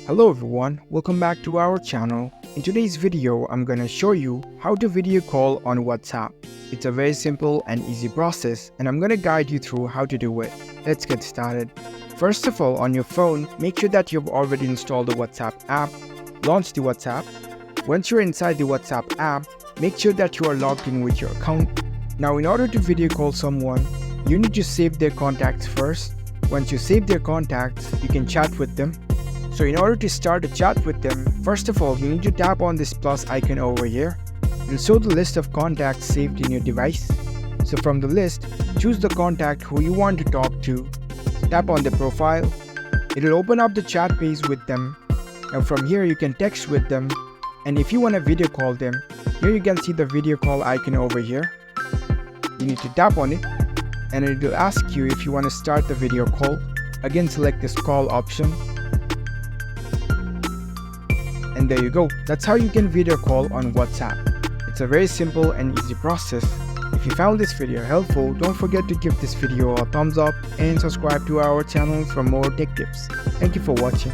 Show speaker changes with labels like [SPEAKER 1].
[SPEAKER 1] Hello everyone, welcome back to our channel. In today's video, I'm gonna show you how to video call on WhatsApp. It's a very simple and easy process and I'm gonna guide you through how to do it. Let's get started. First of all, on your phone, make sure that you've already installed the WhatsApp app. Launch the WhatsApp. Once you're inside the WhatsApp app, make sure that you are logged in with your account. Now in order to video call someone, you need to save their contacts first. Once you save their contacts, you can chat with them. So in order to start a chat with them, first of all, you need to tap on this plus icon over here and show the list of contacts saved in your device. So from the list, choose the contact who you want to talk to. Tap on the profile. It'll open up the chat page with them. And from here you can text with them. And if you want to video call them, here you can see the video call icon over here. You need to tap on it and it will ask you if you want to start the video call. Again, select this call option. And there you go. That's how you can video call on WhatsApp. It's a very simple and easy process. If you found this video helpful, don't forget to give this video a thumbs up and subscribe to our channel for more tech tips. Thank you for watching.